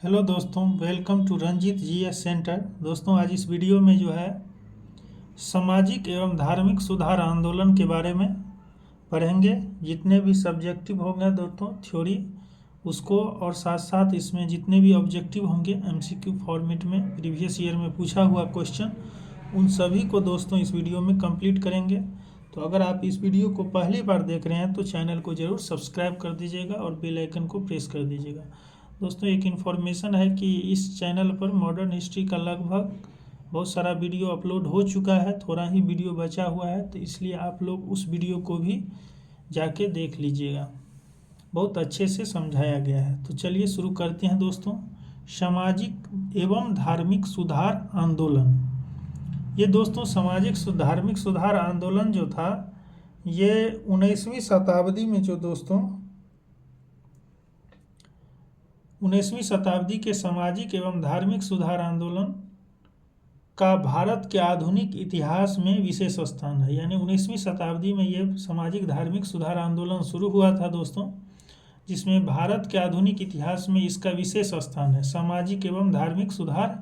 Hello दोस्तों, welcome to Ranjeet GS centre. दोस्तों, आज इस वीडियो में जो है सामाजिक एवं धार्मिक सुधार आंदोलन के बारे में पढ़ेंगे। जितने भी सब्जेक्टिव होंगे दोस्तों थ्योरी उसको, और साथ साथ इसमें जितने भी ऑब्जेक्टिव होंगे एमसीक्यू फॉर्मेट में प्रीवियस ईयर में पूछा हुआ क्वेश्चन, उन सभी को दोस्तों इस वीडियो में कंप्लीट करेंगे। तो अगर आप इस वीडियो को पहली बार देख रहे हैं तो चैनल को ज़रूर सब्सक्राइब कर दीजिएगा और बेल आइकन को प्रेस कर दीजिएगा। दोस्तों, एक इन्फॉर्मेशन है कि इस चैनल पर मॉडर्न हिस्ट्री का लगभग बहुत सारा वीडियो अपलोड हो चुका है, थोड़ा ही वीडियो बचा हुआ है, तो इसलिए आप लोग उस वीडियो को भी जाके देख लीजिएगा। बहुत अच्छे से समझाया गया है। तो चलिए शुरू करते हैं दोस्तों। सामाजिक एवं धार्मिक सुधार आंदोलन। ये दोस्तों सामाजिक धार्मिक सुधार आंदोलन जो था, ये 19वीं शताब्दी में जो दोस्तों 19वीं शताब्दी के सामाजिक एवं धार्मिक सुधार आंदोलन का भारत के आधुनिक इतिहास में विशेष स्थान है। यानी 19वीं शताब्दी में ये सामाजिक धार्मिक सुधार आंदोलन शुरू हुआ था दोस्तों, जिसमें भारत के आधुनिक इतिहास में इसका विशेष स्थान है, सामाजिक एवं धार्मिक सुधार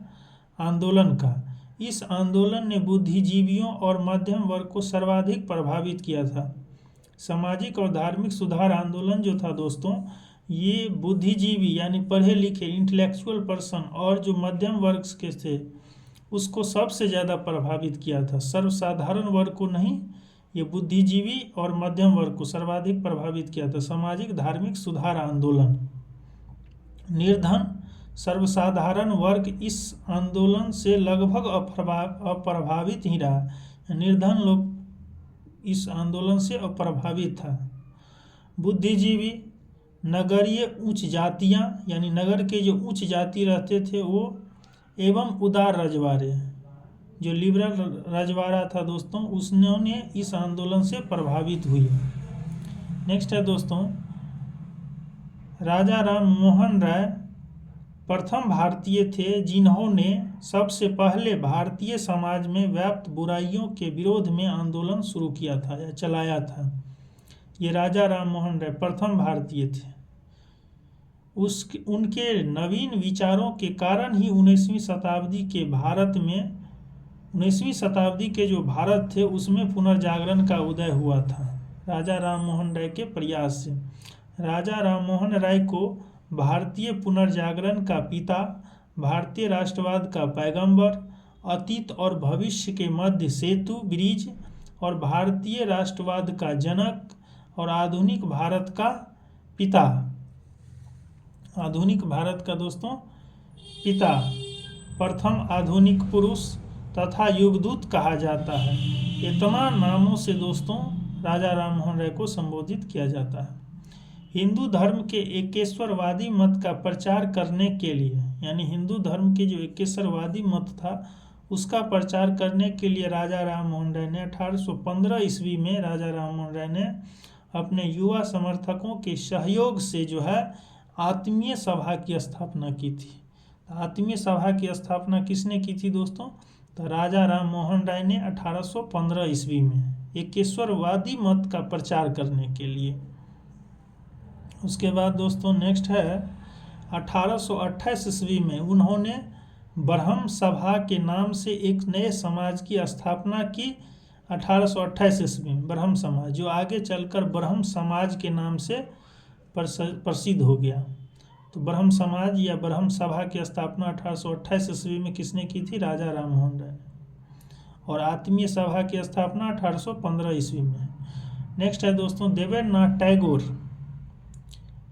आंदोलन का। इस आंदोलन ने बुद्धिजीवियों और मध्यम वर्ग को सर्वाधिक प्रभावित किया था। सामाजिक और धार्मिक सुधार आंदोलन जो था दोस्तों, ये बुद्धिजीवी यानी पढ़े लिखे इंटेलेक्चुअल पर्सन और जो मध्यम वर्ग के थे उसको सबसे ज़्यादा प्रभावित किया था। सर्वसाधारण वर्ग को नहीं, ये बुद्धिजीवी और मध्यम वर्ग को सर्वाधिक प्रभावित किया था। सामाजिक धार्मिक सुधार आंदोलन। निर्धन सर्वसाधारण वर्ग इस आंदोलन से लगभग अप्रभावित ही रहा। निर्धन लोग इस आंदोलन से अप्रभावित था। बुद्धिजीवी, नगरीय उच्च जातियाँ यानी नगर के जो उच्च जाति रहते थे वो, एवं उदार रजवाड़े, जो लिबरल रजवाड़ा था दोस्तों, उसने इस आंदोलन से प्रभावित हुई। नेक्स्ट है दोस्तों, राजा राम मोहन राय प्रथम भारतीय थे जिन्होंने सबसे पहले भारतीय समाज में व्याप्त बुराइयों के विरोध में आंदोलन शुरू किया था या चलाया था। ये राजा राम मोहन राय प्रथम भारतीय थे। उनके नवीन विचारों के कारण ही 19वीं शताब्दी के भारत में 19वीं शताब्दी के जो भारत थे उसमें पुनर्जागरण का उदय हुआ था, राजा राम मोहन राय के प्रयास से। राजा राम मोहन राय को भारतीय पुनर्जागरण का पिता, भारतीय राष्ट्रवाद का पैगंबर, अतीत और भविष्य के मध्य सेतु ब्रिज और भारतीय राष्ट्रवाद का जनक और आधुनिक भारत का पिता, आधुनिक भारत का दोस्तों पिता, प्रथम आधुनिक पुरुष तथा युगदूत कहा जाता है। इतना नामों से दोस्तों राजा राम मोहन राय को संबोधित किया जाता है। हिंदू धर्म के एकेश्वरवादी मत का प्रचार करने के लिए, यानी हिंदू धर्म के जो एकेश्वरवादी मत था उसका प्रचार करने के लिए राजा राम मोहन राय ने 1815 ईस्वी में राजा राम मोहन राय ने अपने युवा समर्थकों के सहयोग से जो है आत्मीय सभा की स्थापना की थी। आत्मीय सभा की स्थापना किसने की थी दोस्तों? तो राजा राम मोहन राय ने 1815 ईस्वी में एकेश्वरवादी मत का प्रचार करने के लिए। उसके बाद दोस्तों नेक्स्ट है 1828 ईस्वी में उन्होंने ब्रह्म सभा के नाम से एक नए समाज की स्थापना की। 1828 ईस्वी में ब्रह्म समाज, जो आगे चलकर ब्रह्म समाज के नाम से प्रसिद्ध हो गया। तो ब्रह्म समाज या ब्रह्म सभा की स्थापना 1828 ईस्वी में किसने की थी? राजा राम मोहन राय। और आत्मीय सभा की स्थापना 1815 ईस्वी में। नेक्स्ट है दोस्तों, देवेंद्रनाथ टैगोर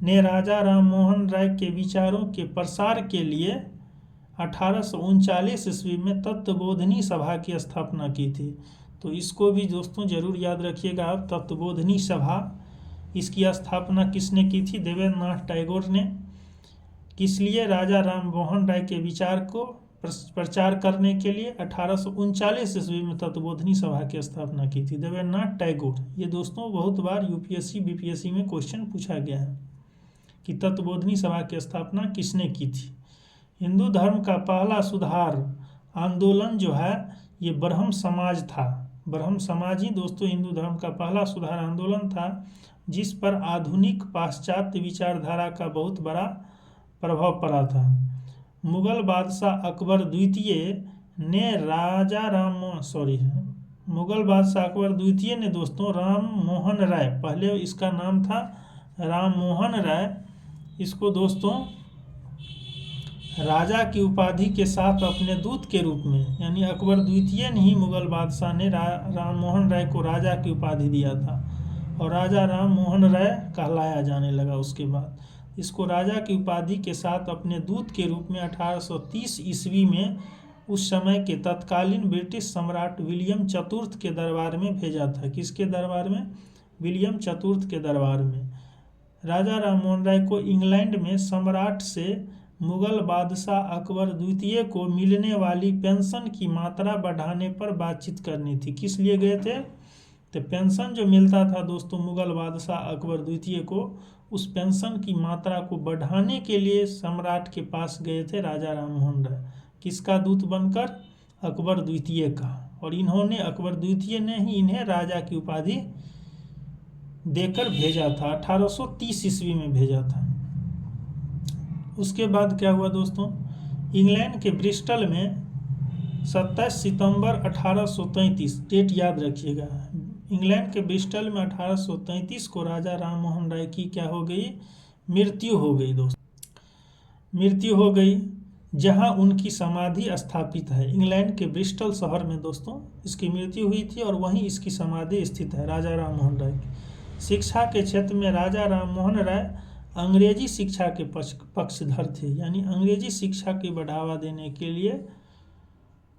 ने राजा राम मोहन राय के विचारों के प्रसार के लिए 1839 ईस्वी में तत्वबोधिनी सभा की स्थापना की थी। तो इसको भी दोस्तों जरूर याद रखिएगा आप, तत्वबोधिनी सभा, इसकी स्थापना किसने की थी? देवेंद्रनाथ टैगोर ने। किस लिए? राजा राम मोहन राय के विचार को प्रचार करने के लिए 1839 ईस्वी में तत्वबोधिनी सभा की स्थापना की थी, देवेंद्रनाथ टैगोर। ये दोस्तों बहुत बार यूपीएससी बीपीएससी में क्वेश्चन पूछा गया है कि तत्वबोधिनी सभा की स्थापना किसने की थी। हिंदू धर्म का पहला सुधार आंदोलन जो है ये ब्रह्म समाज था। ब्रह्म समाज ही दोस्तों हिंदू धर्म का पहला सुधार आंदोलन था, जिस पर आधुनिक पाश्चात्य विचारधारा का बहुत बड़ा प्रभाव पड़ा था। मुगल बादशाह अकबर द्वितीय ने मुगल बादशाह अकबर द्वितीय ने दोस्तों राम मोहन राय, पहले इसका नाम था राम मोहन राय, इसको दोस्तों राजा की उपाधि के साथ अपने दूत के रूप में, यानी अकबर द्वितीय ने ही मुगल बादशाह ने राम मोहन राय को राजा की उपाधि दिया था और राजा राम मोहन राय कहलाया जाने लगा। उसके बाद इसको राजा की उपाधि के साथ अपने दूत के रूप में 1830 ईस्वी में उस समय के तत्कालीन ब्रिटिश सम्राट विलियम चतुर्थ के दरबार में भेजा था। किसके दरबार में? विलियम चतुर्थ के दरबार में। राजा राम मोहन राय को इंग्लैंड में सम्राट से मुगल बादशाह अकबर द्वितीय को मिलने वाली पेंशन की मात्रा बढ़ाने पर बातचीत करनी थी। किस लिए गए थे? तो पेंशन जो मिलता था दोस्तों मुगल बादशाह अकबर द्वितीय को, उस पेंशन की मात्रा को बढ़ाने के लिए सम्राट के पास गए थे राजा राम मोहन राय। किसका दूत बनकर? अकबर द्वितीय का। और इन्होंने, अकबर द्वितीय ने ही इन्हें राजा की उपाधि देकर भेजा था, 1830 ईस्वी में भेजा था। उसके बाद क्या हुआ दोस्तों? इंग्लैंड के ब्रिस्टल में 27 सितंबर 1833, डेट याद रखिएगा, इंग्लैंड के ब्रिस्टल में 1833 को राजा राम मोहन राय की क्या हो गई? मृत्यु हो गई दोस्तों, मृत्यु हो गई, जहां उनकी समाधि स्थापित है। इंग्लैंड के ब्रिस्टल शहर में दोस्तों इसकी मृत्यु हुई थी और वहीं इसकी समाधि स्थित है, राजा राम मोहन राय की। शिक्षा के क्षेत्र में राजा राम मोहन राय अंग्रेजी शिक्षा के पक्षधर थे, यानी अंग्रेजी शिक्षा के बढ़ावा देने के लिए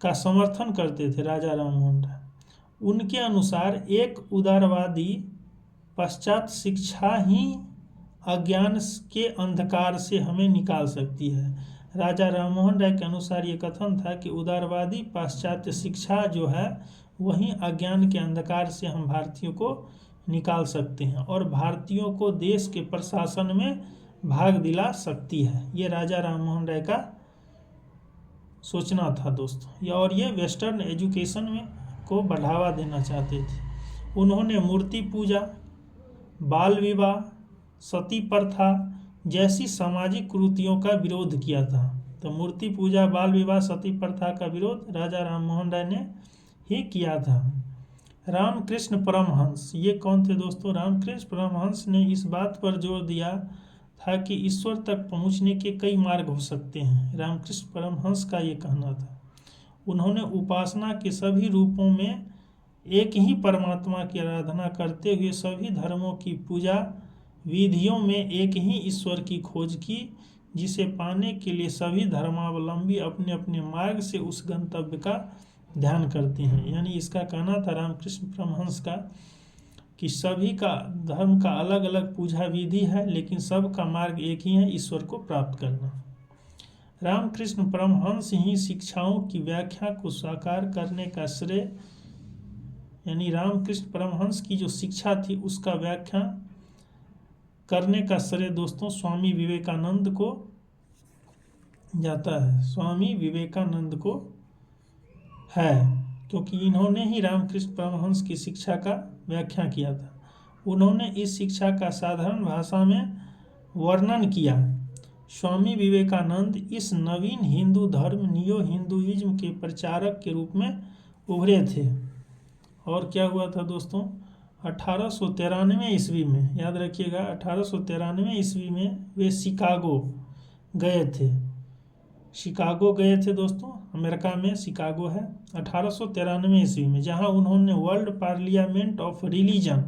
का समर्थन करते थे राजा राम मोहन राय। उनके अनुसार एक उदारवादी पश्चात शिक्षा ही अज्ञान के अंधकार से हमें निकाल सकती है। राजा राम मोहन राय के अनुसार ये कथन था कि उदारवादी पाश्चात्य शिक्षा जो है वही अज्ञान के अंधकार से हम भारतीयों को निकाल सकते हैं और भारतीयों को देश के प्रशासन में भाग दिला सकती है। ये राजा राम मोहन राय का सोचना था दोस्तों, और ये वेस्टर्न एजुकेशन में को बढ़ावा देना चाहते थे। उन्होंने मूर्ति पूजा, बाल विवाह, सती प्रथा जैसी सामाजिक कुरीतियों का विरोध किया था। तो मूर्ति पूजा, बाल विवाह, सती प्रथा का विरोध राजा राम मोहन राय ने ही किया था। रामकृष्ण परमहंस, ये कौन थे दोस्तों? रामकृष्ण परमहंस ने इस बात पर जोर दिया था कि ईश्वर तक पहुंचने के कई मार्ग हो सकते हैं। रामकृष्ण परमहंस का ये कहना था। उन्होंने उपासना के सभी रूपों में एक ही परमात्मा की आराधना करते हुए सभी धर्मों की पूजा विधियों में एक ही ईश्वर की खोज की, जिसे पाने के लिए सभी धर्मावलंबी अपने अपने मार्ग से उस गंतव्य का ध्यान करते हैं। यानी इसका कहना था रामकृष्ण परमहंस का कि सभी का धर्म का अलग अलग पूजा विधि है, लेकिन सबका मार्ग एक ही है, ईश्वर को प्राप्त करना। रामकृष्ण परमहंस ही शिक्षाओं की व्याख्या को साकार करने का श्रेय, यानी रामकृष्ण परमहंस की जो शिक्षा थी उसका व्याख्या करने का श्रेय दोस्तों स्वामी विवेकानंद को जाता है। स्वामी विवेकानंद को है, क्योंकि इन्होंने ही रामकृष्ण परमहंस की शिक्षा का व्याख्या किया था। उन्होंने इस शिक्षा का साधारण भाषा में वर्णन किया। स्वामी विवेकानंद इस नवीन हिंदू धर्म नियो हिंदुइज्म के प्रचारक के रूप में उभरे थे। और क्या हुआ था दोस्तों? 1893 ईस्वी में, याद रखिएगा, 1893 ईस्वी में वे शिकागो गए थे। शिकागो गए थे दोस्तों, अमेरिका में शिकागो है, 1893 ईस्वी में, जहां उन्होंने वर्ल्ड पार्लियामेंट ऑफ रिलीजन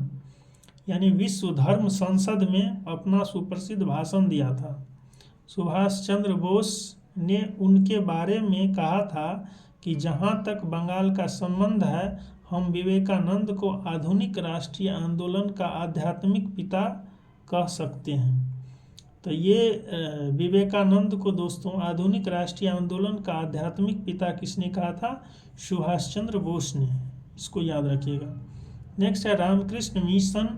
यानी विश्व धर्म संसद में अपना सुप्रसिद्ध भाषण दिया था। सुभाष चंद्र बोस ने उनके बारे में कहा था कि जहां तक बंगाल का संबंध है, हम विवेकानंद को आधुनिक राष्ट्रीय आंदोलन का आध्यात्मिक पिता कह सकते हैं। तो ये विवेकानंद को दोस्तों आधुनिक राष्ट्रीय आंदोलन का आध्यात्मिक पिता किसने कहा था? सुभाष चंद्र बोस ने। इसको याद रखिएगा। नेक्स्ट है रामकृष्ण मिशन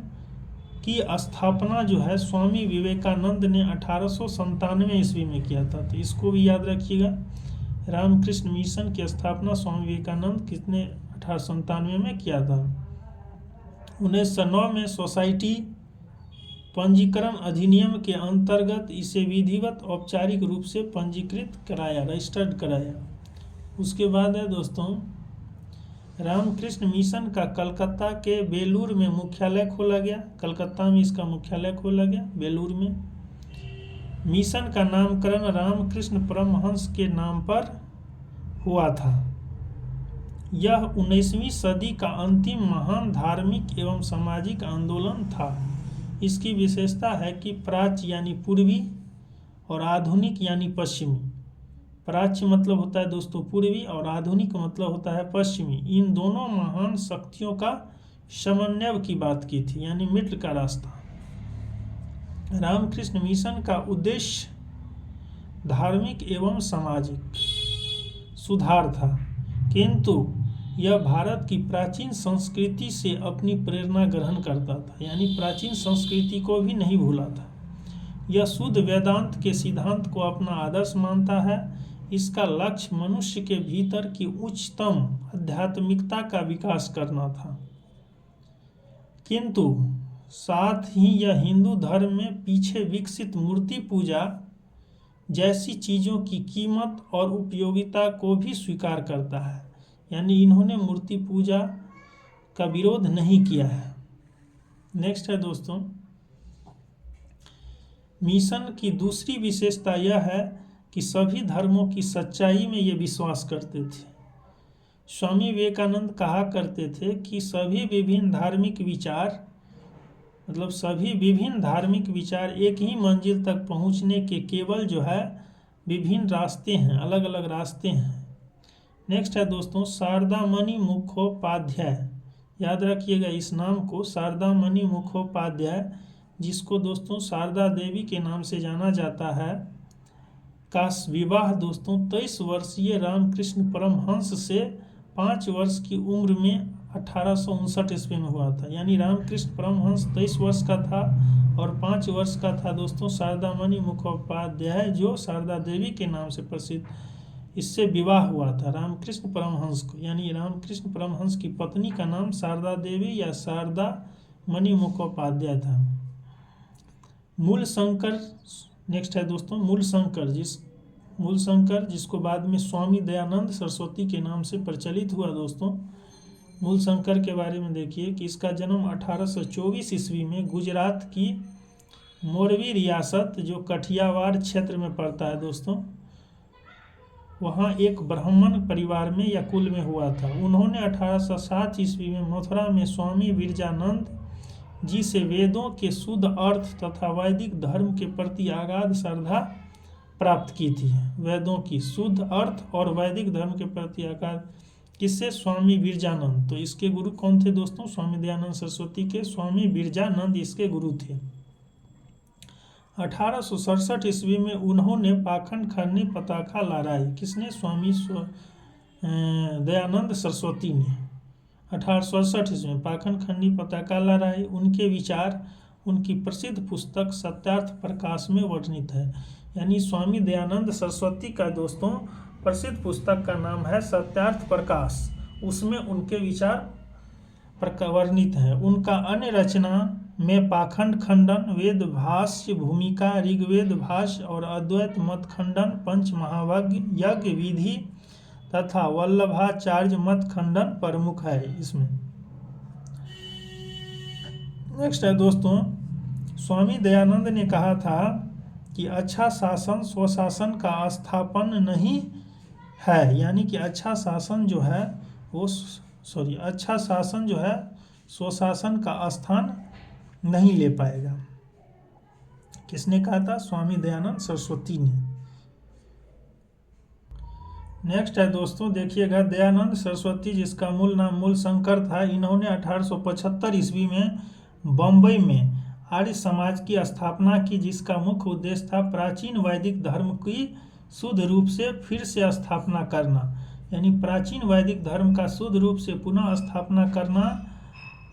की स्थापना जो है स्वामी विवेकानंद ने 1897 ईस्वी में किया था, तो इसको भी याद रखिएगा। रामकृष्ण मिशन की स्थापना स्वामी विवेकानंद किसने 1897 में किया था। 1909 में सोसाइटी पंजीकरण अधिनियम के अंतर्गत इसे विधिवत औपचारिक रूप से पंजीकृत कराया, रजिस्टर्ड कराया। उसके बाद है दोस्तों, रामकृष्ण मिशन का कलकत्ता के बेलूर में मुख्यालय खोला गया। कलकत्ता में इसका मुख्यालय खोला गया, बेलूर में। मिशन का नामकरण रामकृष्ण परमहंस के नाम पर हुआ था। यह 19वीं सदी का अंतिम महान धार्मिक एवं सामाजिक आंदोलन था। इसकी विशेषता है कि प्राच्य यानी पूर्वी और आधुनिक यानी पश्चिमी। प्राच्य मतलब होता है दोस्तों पूर्वी और आधुनिक मतलब होता है पश्चिमी। इन दोनों महान शक्तियों का समन्वय की बात की थी, यानी मित्र का रास्ता। रामकृष्ण मिशन का उद्देश्य धार्मिक एवं सामाजिक सुधार था, किंतु यह भारत की प्राचीन संस्कृति से अपनी प्रेरणा ग्रहण करता था, यानी प्राचीन संस्कृति को भी नहीं भूला था। यह शुद्ध वेदांत के सिद्धांत को अपना आदर्श मानता है। इसका लक्ष्य मनुष्य के भीतर की उच्चतम आध्यात्मिकता का विकास करना था, किंतु साथ ही यह हिंदू धर्म में पीछे विकसित मूर्ति पूजा जैसी चीज़ों की कीमत और उपयोगिता को भी स्वीकार करता है, यानी इन्होंने मूर्ति पूजा का विरोध नहीं किया है। नेक्स्ट है दोस्तों, मिशन की दूसरी विशेषता यह है कि सभी धर्मों की सच्चाई में ये विश्वास करते थे। स्वामी विवेकानंद कहा करते थे कि सभी विभिन्न धार्मिक विचार एक ही मंजिल तक पहुंचने के केवल जो है विभिन्न रास्ते हैं, अलग अलग रास्ते हैं। नेक्स्ट है दोस्तों, शारदामणि मुखोपाध्याय। याद रखिएगा इस नाम को, शारदामणि मुखोपाध्याय, जिसको दोस्तों शारदा देवी के नाम से जाना जाता है, का विवाह दोस्तों 23 वर्षीय रामकृष्ण परमहंस से 5 वर्ष की उम्र में 1859 ईस्वी में हुआ था। यानी रामकृष्ण परमहंस 23 वर्ष का था और 5 वर्ष का था दोस्तों शारदामणि मुखोपाध्याय, जो शारदा देवी के नाम से प्रसिद्ध। इससे विवाह हुआ था रामकृष्ण परमहंस को, यानी रामकृष्ण परमहंस की पत्नी का नाम शारदा देवी या शारदामणि मुखोपाध्याय था। मूलशंकर, नेक्स्ट है दोस्तों मूलशंकर, जिसको बाद में स्वामी दयानंद सरस्वती के नाम से प्रचलित हुआ। दोस्तों मूलशंकर के बारे में देखिए कि इसका जन्म 1824 ईस्वी में गुजरात की मोरबी रियासत, जो कठियावाड़ क्षेत्र में पड़ता है दोस्तों, वहाँ एक ब्राह्मण परिवार में या कुल में हुआ था। उन्होंने 1807 ईस्वी में मथुरा में स्वामी विरजानंद जी से वेदों के शुद्ध अर्थ तथा वैदिक धर्म के प्रति अगाध श्रद्धा प्राप्त की थी। वेदों की शुद्ध अर्थ और वैदिक धर्म के प्रति अगाध, किससे? स्वामी विरजानंद। तो इसके गुरु कौन थे दोस्तों? स्वामी दयानंद सरस्वती के स्वामी विरजानंद इसके गुरु थे। 1867 ईस्वी में उन्होंने पाखंड खंडनी पताका लहराई। किसने? स्वामी दयानंद सरस्वती ने 1867 ईस्वी में पाखंड खंडनी पताका लहराई। उनके विचार उनकी प्रसिद्ध पुस्तक सत्यार्थ प्रकाश में वर्णित है। यानी स्वामी दयानंद सरस्वती का दोस्तों प्रसिद्ध पुस्तक का नाम है सत्यार्थ प्रकाश, उसमें उनके विचार वर्णित हैं। उनका अन्य रचना में पाखंड खंडन, वेद भाष्य भूमिका, ऋग्वेद भाष्य और अद्वैत मत खंडन, पंच महायज्ञ विधि तथा वल्लभाचार्य मत खंडन प्रमुख है इसमें। नेक्स्ट है दोस्तों, स्वामी दयानंद ने कहा था कि अच्छा शासन स्वशासन का स्थापन नहीं है। यानी कि अच्छा शासन जो है स्वशासन का स्थान नहीं ले पाएगा। किसने कहा था? स्वामी दयानंद सरस्वती ने। नेक्स्ट है दोस्तों देखिएगा, दयानंद सरस्वती जिसका मूल नाम मूलशंकर था, इन्होंने 1875 ईस्वी में बम्बई में आर्य समाज की स्थापना की, जिसका मुख्य उद्देश्य था प्राचीन वैदिक धर्म की शुद्ध रूप से फिर से स्थापना करना। यानी प्राचीन वैदिक धर्म का शुद्ध रूप से पुनः स्थापना करना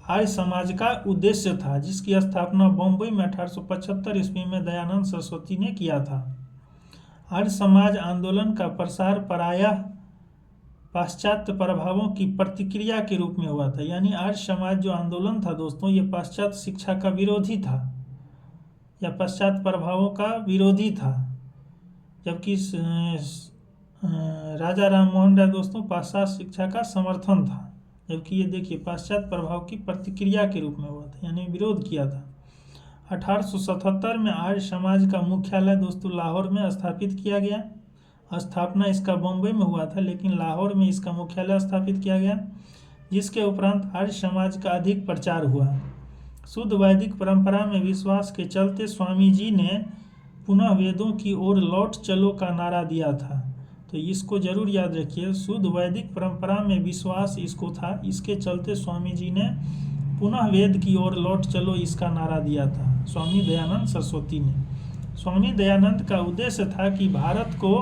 आर्य समाज का उद्देश्य था, जिसकी स्थापना बम्बई में 1875 ईस्वी में दयानंद सरस्वती ने किया था। आर्य समाज आंदोलन का प्रसार प्रायः पाश्चात्य प्रभावों की प्रतिक्रिया के रूप में हुआ था। यानी आर्य समाज जो आंदोलन था दोस्तों, ये पाश्चात्य शिक्षा का विरोधी था या पश्चात प्रभावों का विरोधी था, जबकि राजा राम मोहन राय दोस्तों पाश्चात्य शिक्षा का समर्थन था। जबकि ये देखिए पाश्चात्य प्रभाव की प्रतिक्रिया के रूप में हुआ था, यानी विरोध किया था। 1877 में आर्य समाज का मुख्यालय दोस्तों लाहौर में स्थापित किया गया। स्थापना इसका बम्बई में हुआ था, लेकिन लाहौर में इसका मुख्यालय स्थापित किया गया, जिसके उपरांत आर्य समाज का अधिक प्रचार हुआ। शुद्ध वैदिक परंपरा में विश्वास के चलते स्वामी जी ने पुनः वेदों की ओर लौट चलो का नारा दिया था। तो इसको जरूर याद रखिए, शुद्ध वैदिक परंपरा में विश्वास इसको था, इसके चलते स्वामी जी ने पुनः वेद की ओर लौट चलो इसका नारा दिया था, स्वामी दयानंद सरस्वती ने। स्वामी दयानंद का उद्देश्य था कि भारत को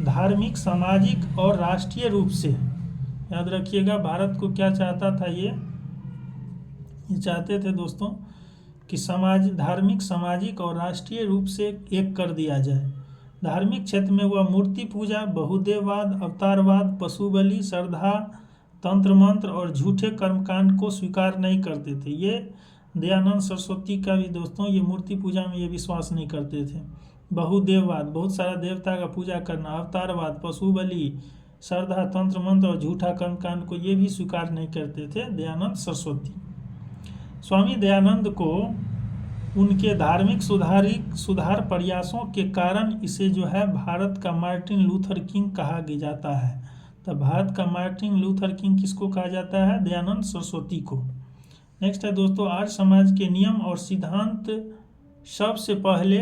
धार्मिक, सामाजिक और राष्ट्रीय रूप से, याद रखिएगा भारत को क्या चाहता था, ये चाहते थे दोस्तों कि धार्मिक, सामाजिक और राष्ट्रीय रूप से एक कर दिया जाए। धार्मिक क्षेत्र में वह मूर्ति पूजा, बहुदेववाद, अवतारवाद, पशु बलि, श्रद्धा, तंत्र मंत्र और झूठे कर्मकांड को स्वीकार नहीं करते थे। ये दयानंद सरस्वती का भी दोस्तों ये मूर्ति पूजा में ये विश्वास नहीं करते थे। बहुदेववाद, बहुत सारा देवता का पूजा करना, अवतारवाद, पशु बलि, श्रद्धा, तंत्र मंत्र और झूठा कर्मकांड को ये भी स्वीकार नहीं करते थे दयानंद सरस्वती। स्वामी दयानंद को उनके धार्मिक सुधार प्रयासों के कारण इसे जो है भारत का मार्टिन लूथर किंग कहा जाता है। तो भारत का मार्टिन लूथर किंग किसको कहा जाता है? दयानंद सरस्वती को। नेक्स्ट है दोस्तों, आर्य समाज के नियम और सिद्धांत सबसे पहले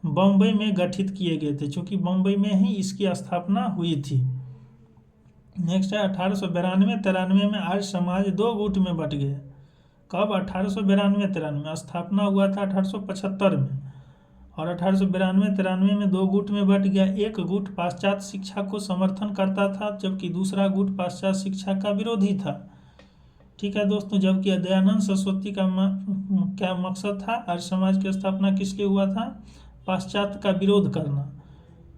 बम्बई में गठित किए गए थे, क्योंकि बम्बई में ही इसकी स्थापना हुई थी। नेक्स्ट है 1892-93 में आर्य समाज 2 गुट में बट गए। कब? 1892-93 स्थापना हुआ था 1875 में, और 1892-93 में 2 गुट में बट गया। एक गुट पाश्चात्य शिक्षा को समर्थन करता था, जबकि दूसरा गुट पाश्चात्य शिक्षा का विरोधी था। ठीक है दोस्तों, जबकि दयानंद सरस्वती का क्या मकसद था? आर्य समाज की स्थापना किसके हुआ था? पाश्चात्य का विरोध करना।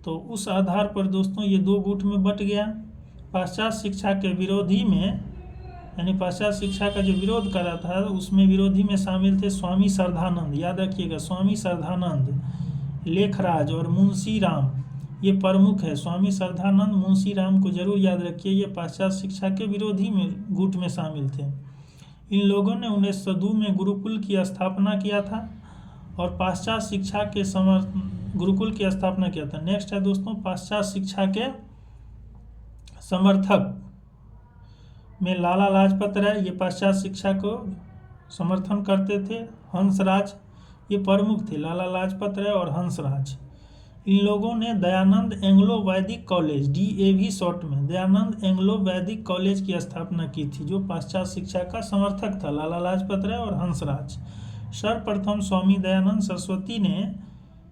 तो उस आधार पर दोस्तों ये 2 गुट में बट गया। पाश्चात्य शिक्षा के विरोधी में, यानी पाश्चात्य शिक्षा का जो विरोध कर रहा था उसमें विरोधी में शामिल थे स्वामी श्रद्धानंद, याद रखिएगा स्वामी श्रद्धानंद, लेखराज और मुंशी राम, ये प्रमुख है। स्वामी श्रद्धानंद, मुंशी राम को जरूर याद रखिए, ये पाश्चात्य शिक्षा के विरोधी में गुट में शामिल थे। इन लोगों ने 1902 में गुरुकुल की स्थापना किया था और पाश्चात्य शिक्षा के गुरुकुल की स्थापना किया था। नेक्स्ट है दोस्तों, पाश्चात्य शिक्षा के समर्थक में लाला लाजपत राय, ये पाश्चात्य शिक्षा को समर्थन करते थे। हंसराज, ये प्रमुख थे, लाला लाजपत राय और हंसराज। इन लोगों ने दयानंद एंग्लो वैदिक कॉलेज, DAV शॉर्ट में, दयानंद एंग्लो वैदिक कॉलेज की स्थापना की थी, जो पाश्चात्य शिक्षा का समर्थक था, लाला लाजपत राय और हंसराज। सर्वप्रथम स्वामी दयानंद सरस्वती ने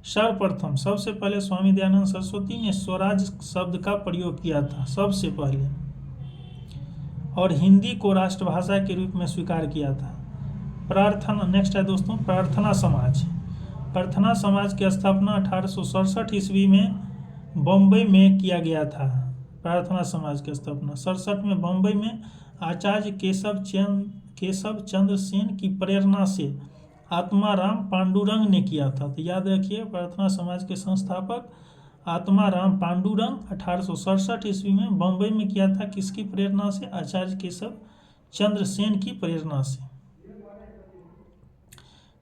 सबसे पहले स्वामी दयानंद सरस्वती ने स्वराज शब्द का प्रयोग किया था सबसे पहले, और हिंदी को राष्ट्रभाषा के रूप में स्वीकार किया था। प्रार्थना, नेक्स्ट है दोस्तों, प्रार्थना समाज। प्रार्थना समाज की स्थापना 1867 ईस्वी में बम्बई में किया गया था। प्रार्थना समाज की स्थापना 67 में बम्बई में आचार्य केशव चंद्र सेन की प्रेरणा से आत्माराम पांडुरंग ने किया था। तो याद रखिए, प्रार्थना समाज के संस्थापक आत्माराम पांडुरंग 1867 ईस्वी में बम्बई में किया था। किसकी प्रेरणा से? आचार्य केशव चंद्र सेन की प्रेरणा से।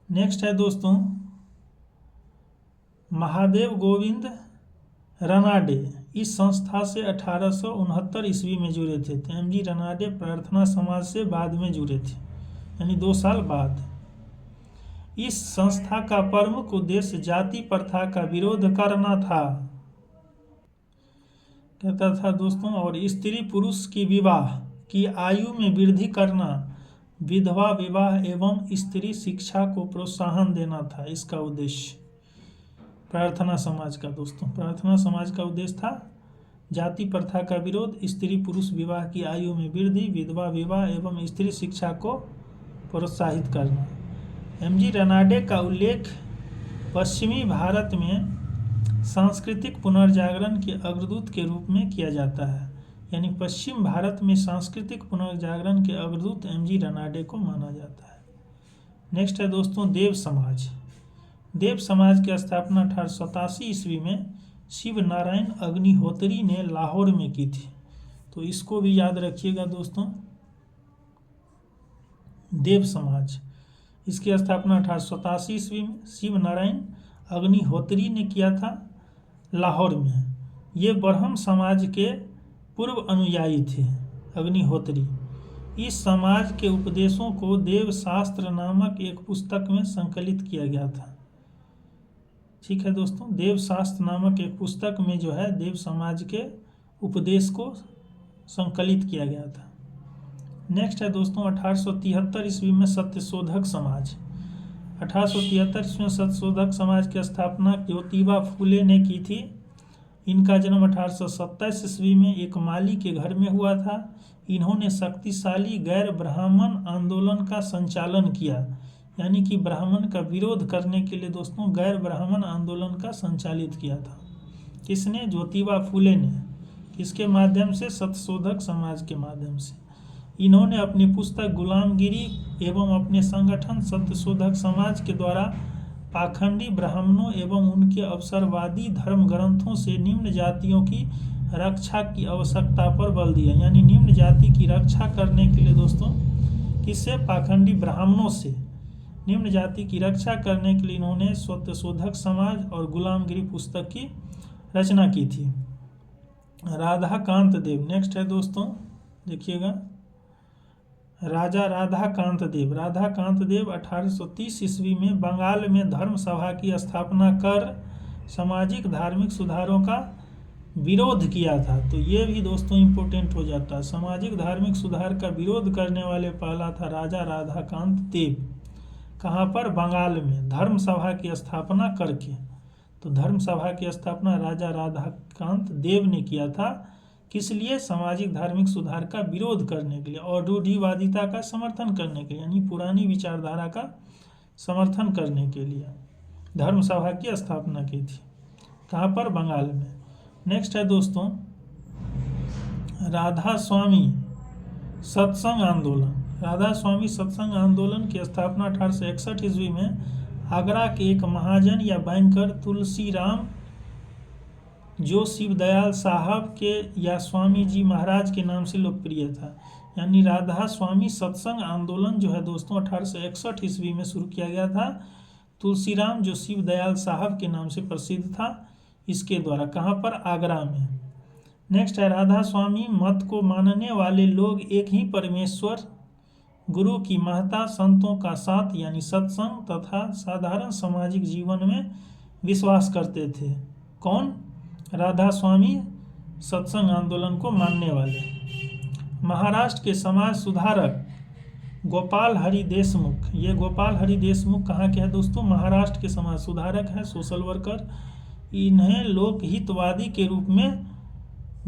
नेक्स्ट है दोस्तों, महादेव गोविंद रनाडे इस संस्था से 1869 ईस्वी में जुड़े थे। MG रनाडे प्रार्थना समाज से बाद में जुड़े थे, यानी 2 साल बाद। इस संस्था का प्रमुख उद्देश्य जाति प्रथा का विरोध करना था, कहता था दोस्तों, और स्त्री पुरुष की विवाह की आयु में वृद्धि करना, विधवा विवाह एवं स्त्री शिक्षा को प्रोत्साहन देना था इसका उद्देश्य। प्रार्थना समाज का दोस्तों, प्रार्थना समाज का उद्देश्य था जाति प्रथा का विरोध, स्त्री पुरुष विवाह की आयु में वृद्धि, विधवा विवाह एवं स्त्री शिक्षा को प्रोत्साहित करना। MG रनाडे का उल्लेख पश्चिमी भारत में सांस्कृतिक पुनर्जागरण के अग्रदूत के रूप में किया जाता है, यानी पश्चिम भारत में सांस्कृतिक पुनर्जागरण के अग्रदूत MG रनाडे को माना जाता है। नेक्स्ट है दोस्तों, देव समाज। देव समाज की स्थापना 1887 ईस्वी में शिव नारायण अग्निहोत्री ने लाहौर में की थी। तो इसको भी याद रखिएगा दोस्तों। देव समाज, इसकी स्थापना 1887 ईस्वी में शिव नारायण अग्निहोत्री ने किया था लाहौर में। ये ब्रह्म समाज के पूर्व अनुयायी थे अग्निहोत्री। इस समाज के उपदेशों को देव शास्त्र नामक एक पुस्तक में संकलित किया गया था। ठीक है दोस्तों, देव शास्त्र नामक एक पुस्तक में जो है देव समाज के उपदेश को संकलित किया गया था। नेक्स्ट है दोस्तों 1873 ईस्वी में सत्यशोधक समाज। 1873 ईस्वी में सत्यशोधक समाज की स्थापना ज्योतिबा फूले ने की थी। इनका जन्म 1827 ईस्वी में एक माली के घर में हुआ था। इन्होंने शक्तिशाली गैर ब्राह्मण आंदोलन का संचालन किया, यानी कि ब्राह्मण का विरोध करने के लिए दोस्तों गैर ब्राह्मण आंदोलन का संचालित किया था। किसने? ज्योतिबा फूले ने। किसके माध्यम से? सत्यशोधक समाज के माध्यम से। इन्होंने अपनी पुस्तक गुलामगिरी एवं अपने संगठन सत्यशोधक समाज के द्वारा पाखंडी ब्राह्मणों एवं उनके अवसरवादी धर्म ग्रंथों से निम्न जातियों की रक्षा की आवश्यकता पर बल दिया। यानी निम्न जाति की रक्षा करने के लिए दोस्तों किससे? पाखंडी ब्राह्मणों से निम्न जाति की रक्षा करने के लिए इन्होंने सत्यशोधक समाज और गुलामगिरी पुस्तक की रचना की थी। राधाकांत देव नेक्स्ट है दोस्तों, देखिएगा राजा राधाकांत देव। राधाकांत देव 1830 ईस्वी में बंगाल में धर्म सभा की स्थापना कर सामाजिक धार्मिक सुधारों का विरोध किया था। तो ये भी दोस्तों इम्पोर्टेंट हो जाता है। सामाजिक धार्मिक सुधार का विरोध करने वाले पहला था राजा राधाकांत देव। कहाँ पर? बंगाल में धर्म सभा की स्थापना करके। तो धर्म सभा की स्थापना राजा राधाकांत देव ने किया था। किस लिए? सामाजिक धार्मिक सुधार का विरोध करने के लिए और रूढ़िवादिता का समर्थन करने के लिए, यानी पुरानी विचारधारा का समर्थन करने के लिए धर्म सभा की स्थापना की थी। कहाँ पर? बंगाल में। नेक्स्ट है दोस्तों राधा स्वामी सत्संग आंदोलन। राधा स्वामी सत्संग आंदोलन की स्थापना 1861 ईस्वी में आगरा के एक महाजन या बैंकर तुलसीराम, जो शिवदयाल साहब के या स्वामी जी महाराज के नाम से लोकप्रिय था। यानी राधा स्वामी सत्संग आंदोलन जो है दोस्तों 1861 ईस्वी में शुरू किया गया था। तुलसीराम जो शिवदयाल साहब के नाम से प्रसिद्ध था, इसके द्वारा। कहाँ पर? आगरा में। नेक्स्ट है राधा स्वामी मत को मानने वाले लोग एक ही परमेश्वर गुरु की महत्ता, संतों का साथ यानी सत्संग तथा साधारण सामाजिक जीवन में विश्वास करते थे। कौन? राधा स्वामी सत्संग आंदोलन को मानने वाले। महाराष्ट्र के समाज सुधारक गोपाल हरि देशमुख। ये गोपाल हरि देशमुख कहाँ के हैं दोस्तों? महाराष्ट्र के समाज सुधारक हैं, सोशल वर्कर। इन्हें लोकहितवादी के रूप में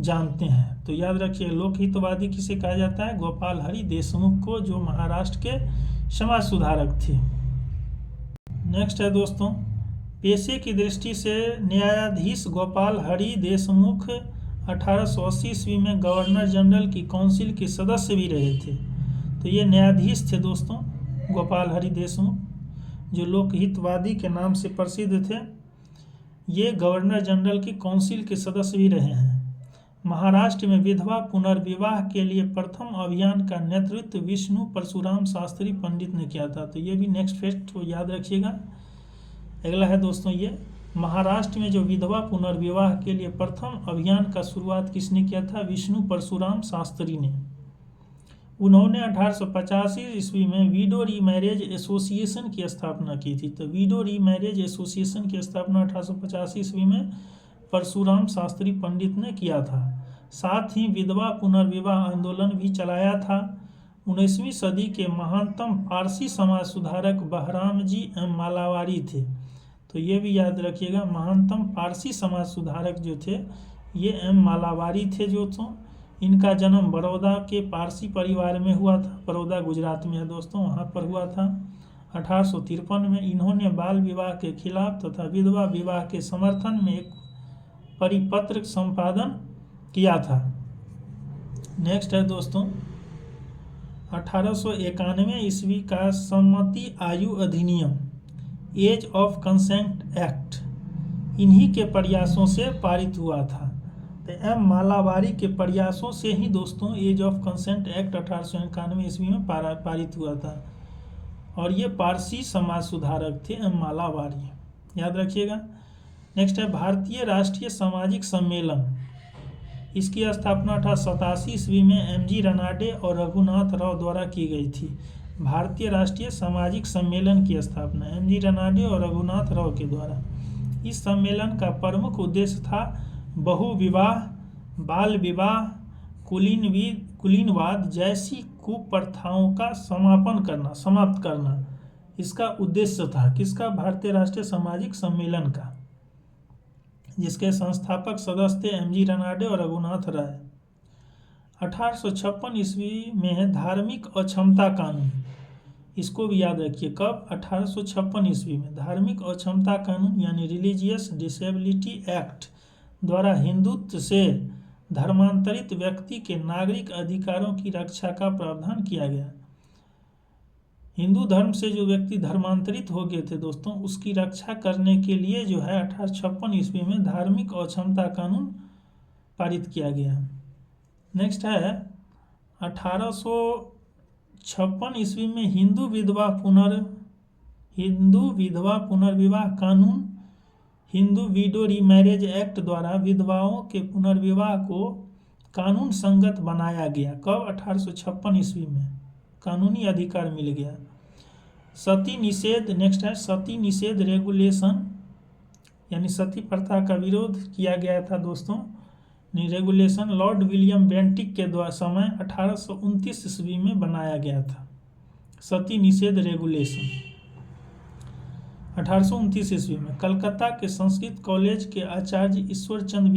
जानते हैं। तो याद रखिए लोकहितवादी किसे कहा जाता है? गोपाल हरि देशमुख को, जो महाराष्ट्र के समाज सुधारक थे। नेक्स्ट है दोस्तों पेशे की दृष्टि से न्यायाधीश गोपाल हरि देशमुख 1880 ईस्वी में गवर्नर जनरल की काउंसिल के सदस्य भी रहे थे। तो ये न्यायाधीश थे दोस्तों गोपाल हरि देशमुख, जो लोकहितवादी के नाम से प्रसिद्ध थे। ये गवर्नर जनरल की काउंसिल के सदस्य भी रहे हैं। महाराष्ट्र में विधवा पुनर्विवाह के लिए प्रथम अभियान का नेतृत्व विष्णु परशुराम शास्त्री पंडित ने किया था। तो ये भी नेक्स्ट फैक्ट को याद रखिएगा। अगला है दोस्तों ये महाराष्ट्र में जो विधवा पुनर्विवाह के लिए प्रथम अभियान का शुरुआत किसने किया था? विष्णु परशुराम शास्त्री ने। उन्होंने 1885 ईस्वी में विडो री मैरिज एसोसिएशन की स्थापना की थी। तो विडो री मैरिज एसोसिएशन की स्थापना 1885 ईस्वी में परशुराम शास्त्री पंडित ने किया था। साथ ही विधवा पुनर्विवाह आंदोलन भी चलाया था। 19वीं सदी के महानतम पारसी समाज सुधारक बहराम जी एम मालावारी थे। तो ये भी याद रखिएगा, महानतम पारसी समाज सुधारक जो थे ये एम मालावारी थे। जो तो इनका जन्म बड़ौदा के पारसी परिवार में हुआ था। बड़ौदा गुजरात में है दोस्तों, वहाँ पर हुआ था। 1853 में इन्होंने बाल विवाह के खिलाफ तथा विधवा विवाह के समर्थन में एक परिपत्र संपादन किया था। नेक्स्ट है दोस्तों 1891 ईस्वी का सम्मति आयु अधिनियम। एज ऑफ कंसेंट एक्ट इन्हीं के प्रयासों से पारित हुआ था। तो एम मालावारी के प्रयासों से ही दोस्तों एज ऑफ कंसेंट एक्ट 1891 ईस्वी में पारित हुआ था। और ये पारसी समाज सुधारक थे एम मालावारी, याद रखिएगा। नेक्स्ट है भारतीय राष्ट्रीय सामाजिक सम्मेलन। इसकी स्थापना 1887 ईस्वी में एम.जी. रनाडे और रघुनाथ राव द्वारा की गई थी। भारतीय राष्ट्रीय सामाजिक सम्मेलन की स्थापना एम.जी. रनाडे और रघुनाथ राव के द्वारा। इस सम्मेलन का प्रमुख उद्देश्य था बहुविवाह, बाल विवाह, कुलीनवाद जैसी कुप्रथाओं का समाप्त करना इसका उद्देश्य था। किसका? भारतीय राष्ट्रीय सामाजिक सम्मेलन का, जिसके संस्थापक सदस्य थे एम.जी. रनाडे और रघुनाथ राय। 1856 ईस्वी में धार्मिक अक्षमता कानून, इसको भी याद रखिए। कब? 1856 ईस्वी में धार्मिक अक्षमता कानून यानी रिलीजियस डिसेबिलिटी एक्ट द्वारा हिंदुत्व से धर्मांतरित व्यक्ति के नागरिक अधिकारों की रक्षा का प्रावधान किया गया। हिंदू धर्म से जो व्यक्ति धर्मांतरित हो गए थे दोस्तों, उसकी रक्षा करने के लिए जो है 1856 ईस्वी में धार्मिक अक्षमता कानून पारित किया गया। नेक्स्ट है 1856 ईस्वी में हिंदू विधवा पुनर्विवाह कानून, हिंदू विडो रीमैरेज एक्ट द्वारा विधवाओं के पुनर्विवाह को कानून संगत बनाया गया। कब? 1856 ईस्वी में कानूनी अधिकार मिल गया। सती निषेध, नेक्स्ट है सती निषेध रेगुलेशन, यानी सती प्रथा का विरोध किया गया था दोस्तों। रेगुलेशन लॉर्ड विलियम बेंटिक के द्वारा समय 1829 ईस्वी में बनाया गया था। सती निषेध रेगुलेशन 1829 ईस्वी में। कलकत्ता के संस्कृत कॉलेज के आचार्य ईश्वरचंद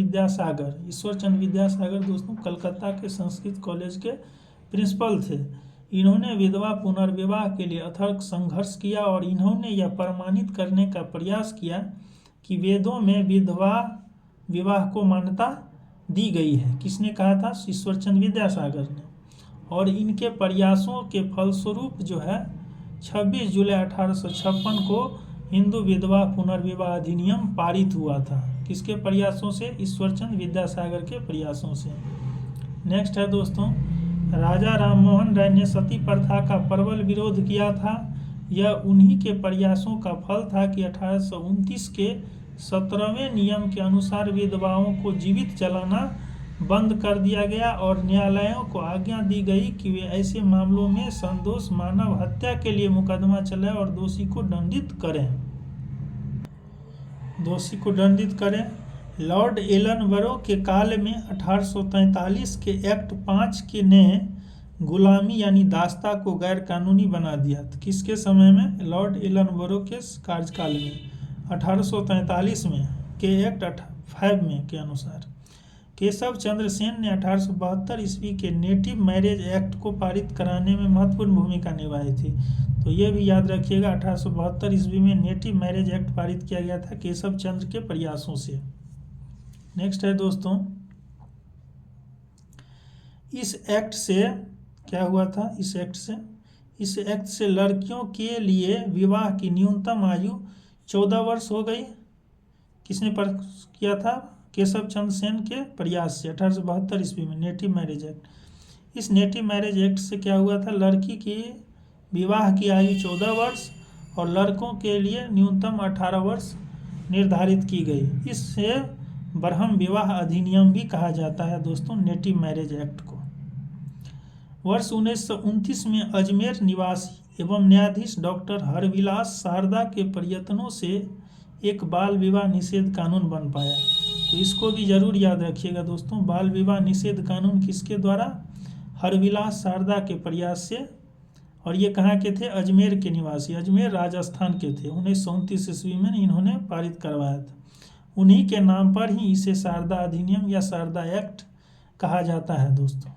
विद्यासागर दोस्तों कलकत्ता के संस्कृत कॉलेज के प्रिंसिपल थे। इन्होंने विधवा पुनर्विवाह के लिए अथक संघर्ष किया और इन्होंने यह प्रमाणित करने का प्रयास किया कि वेदों में विधवा विवाह को मान्यता दी गई है। किसने कहा था? ईश्वरचंद विद्यासागर ने। और इनके प्रयासों के फलस्वरूप जो है 26 जुलाई 1856 को हिंदू विधवा पुनर्विवाह अधिनियम पारित हुआ था। किसके प्रयासों से? ईश्वरचंद विद्यासागर के प्रयासों से। नेक्स्ट है दोस्तों राजा राममोहन राय ने सती प्रथा का प्रबल विरोध किया था। यह उन्हीं के प्रयासों का फल था कि 1829 के 17वें नियम के अनुसार विधवाओं को जीवित जलाना बंद कर दिया गया और न्यायालयों को आज्ञा दी गई कि वे ऐसे मामलों में संदोष मानव हत्या के लिए मुकदमा चलाएं और दोषी को दंडित करें। लॉर्ड एलनबरो के काल में 1843 के एक्ट 5 के ने गुलामी यानी दास्ता को गैर कानूनी बना दिया। तो किसके समय में? लॉर्ड एलनबरो के कार्यकाल में 1843 में के एक्ट 5 में के अनुसार। केशव चंद्र सेन ने 1872 ईस्वी के नेटिव मैरिज एक्ट को पारित कराने में महत्वपूर्ण भूमिका निभाई थी। तो ये भी याद रखिएगा 1872 ईस्वी में नेटिव मैरिज एक्ट पारित किया गया था केशव चंद्र के प्रयासों से। नेक्स्ट है दोस्तों इस एक्ट से क्या हुआ था? इस एक्ट से लड़कियों के लिए विवाह की न्यूनतम आयु 14 वर्ष हो गई। किसने किया था? केशव चंद्र सेन के प्रयास से 1872 ईस्वी में नेटिव मैरिज एक्ट। इस नेटिव मैरिज एक्ट से क्या हुआ था? लड़की की विवाह की आयु 14 वर्ष और लड़कों के लिए न्यूनतम 18 वर्ष निर्धारित की गई। इससे ब्रह्म विवाह अधिनियम भी कहा जाता है दोस्तों नेटिव मैरिज एक्ट को। वर्ष 1929 में अजमेर निवासी एवं न्यायाधीश डॉक्टर हरविलास शारदा के प्रयत्नों से एक बाल विवाह निषेध कानून बन पाया। तो इसको भी जरूर याद रखिएगा दोस्तों। बाल विवाह निषेध कानून किसके द्वारा? हरविलास शारदा के प्रयास से। और ये कहाँ के थे? अजमेर के निवासी, अजमेर राजस्थान के थे। 1929 ईस्वी में इन्होंने पारित करवाया था। उन्हीं के नाम पर ही इसे शारदा अधिनियम या शारदा एक्ट कहा जाता है दोस्तों।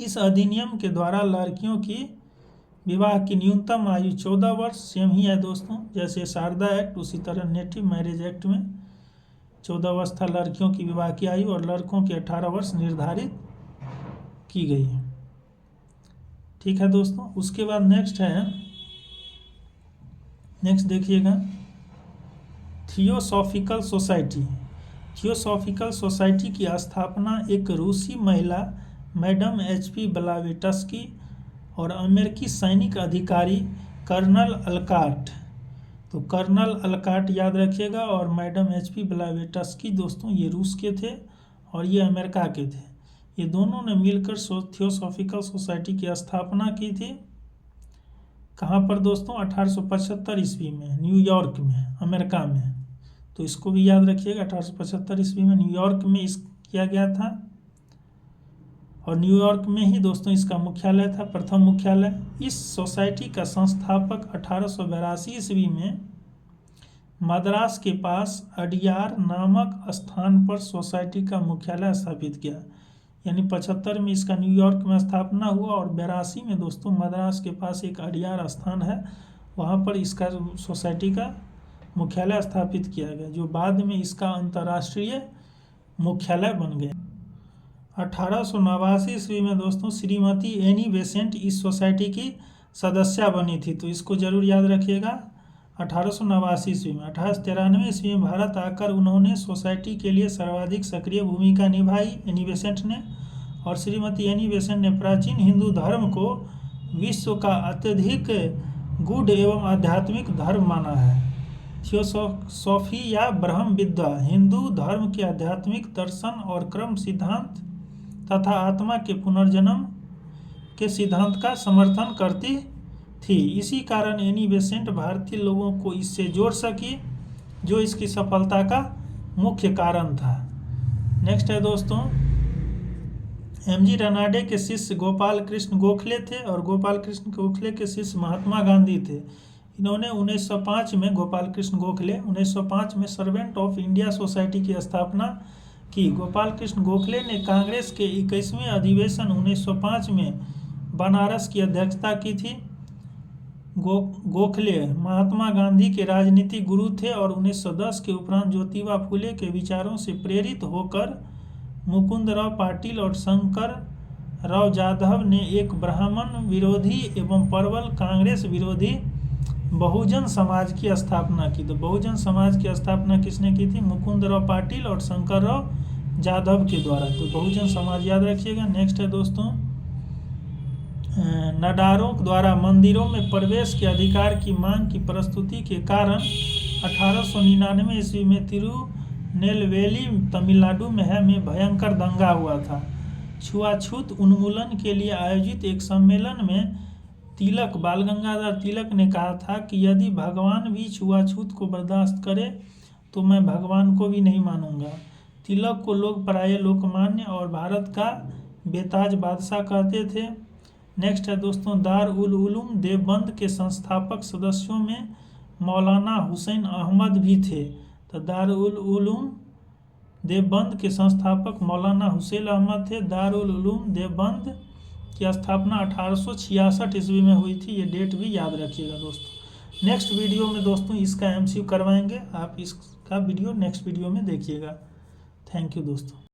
इस अधिनियम के द्वारा लड़कियों की विवाह की न्यूनतम आयु 14 वर्ष सेम ही है दोस्तों। जैसे शारदा एक्ट उसी तरह नेटिव मैरिज एक्ट में 14 वर्ष था लड़कियों की विवाह की आयु और लड़कों की 18 वर्ष निर्धारित की गई है। ठीक है दोस्तों। उसके बाद नेक्स्ट है नेक्स्ट देखिएगा, थियोसॉफिकल सोसाइटी। थियोसॉफिकल सोसाइटी की स्थापना एक रूसी महिला मैडम HP ब्लावेट्स्की और अमेरिकी सैनिक अधिकारी कर्नल अलकाट, तो कर्नल अलकाट याद रखिएगा, और मैडम HP ब्लावेट्स्की दोस्तों ये रूस के थे और ये अमेरिका के थे। ये दोनों ने मिलकर थियोसॉफिकल सोसाइटी की स्थापना की थी। कहाँ पर दोस्तों? 1875 ईस्वी में न्यूयॉर्क में, अमेरिका में। तो इसको भी याद रखिएगा, 1875 ईस्वी में न्यूयॉर्क में किया गया था, और न्यूयॉर्क में ही दोस्तों इसका मुख्यालय था, प्रथम मुख्यालय। इस सोसाइटी का संस्थापक 1882 ईस्वी में मद्रास के पास अडियार नामक स्थान पर सोसाइटी का मुख्यालय स्थापित किया। यानी 75 में इसका न्यूयॉर्क में स्थापना हुआ, और 82 में दोस्तों मद्रास के पास एक अडियार स्थान है, वहाँ पर इसका सोसाइटी का मुख्यालय स्थापित किया गया, जो बाद में इसका अंतर्राष्ट्रीय मुख्यालय बन गया। 1889 ईस्वी में दोस्तों श्रीमती एनी बेसेंट इस सोसाइटी की सदस्य बनी थी, तो इसको जरूर याद रखिएगा। 1889 ईस्वी में 1893 ईस्वी में भारत आकर उन्होंने सोसाइटी के लिए सर्वाधिक सक्रिय भूमिका निभाई एनी बेसेंट ने, और श्रीमती एनी बेसेंट ने प्राचीन हिंदू धर्म को विश्व का अत्यधिक गूढ़ एवं आध्यात्मिक धर्म माना है। थियोसॉफी या ब्रह्म विद्या हिंदू धर्म के आध्यात्मिक दर्शन और क्रम सिद्धांत तथा आत्मा के पुनर्जन्म के सिद्धांत का समर्थन करती थी। इसी कारण एनी बेसेंट भारतीय लोगों को इससे जोड़ सकी, जो इसकी सफलता का मुख्य कारण था। नेक्स्ट है दोस्तों, MG रनाडे के शिष्य गोपाल कृष्ण गोखले थे, और गोपाल कृष्ण गोखले के शिष्य महात्मा गांधी थे। इन्होंने 1905 में, गोपाल कृष्ण गोखले 1905 में सर्वेंट ऑफ इंडिया सोसाइटी की स्थापना की। गोपाल कृष्ण गोखले ने कांग्रेस के 21वें अधिवेशन 1905 में बनारस की अध्यक्षता की थी। गोखले महात्मा गांधी के राजनीतिक गुरु थे, और 1910 के उपरांत ज्योतिबा फुले के विचारों से प्रेरित होकर मुकुंदराव पाटिल और शंकर राव जाधव ने एक ब्राह्मण विरोधी एवं प्रबल कांग्रेस विरोधी बहुजन समाज की स्थापना की। तो बहुजन समाज की स्थापना किसने की थी? मुकुंदराव पाटिल और शंकरराव जाधव के द्वारा। तो बहुजन समाज याद रखिएगा। नेक्स्ट है दोस्तों, नडारों द्वारा मंदिरों में प्रवेश के अधिकार की मांग की प्रस्तुति के कारण 1899 ईस्वी में तिरुनेलवेली तमिलनाडु में भयंकर दंगा हुआ था। छुआछूत उन्मूलन के लिए आयोजित एक सम्मेलन में तिलक, बाल गंगाधर तिलक ने कहा था कि यदि भगवान भी छुआछूत को बर्दाश्त करे तो मैं भगवान को भी नहीं मानूंगा। तिलक को लोग पराये लोकमान्य और भारत का बेताज बादशाह कहते थे। नेक्स्ट है दोस्तों, दार उल उलूम देवबंद के संस्थापक सदस्यों में मौलाना हुसैन अहमद भी थे। तो दार उल उलूम देवबंद के संस्थापक मौलाना हुसैन अहमद थे। दार उल उलूम देवबंद की स्थापना 1866 ईस्वी में हुई थी। ये डेट भी याद रखिएगा दोस्तों। नेक्स्ट वीडियो में दोस्तों इसका MCQ करवाएंगे, आप इसका वीडियो नेक्स्ट वीडियो में देखिएगा। थैंक यू दोस्तों।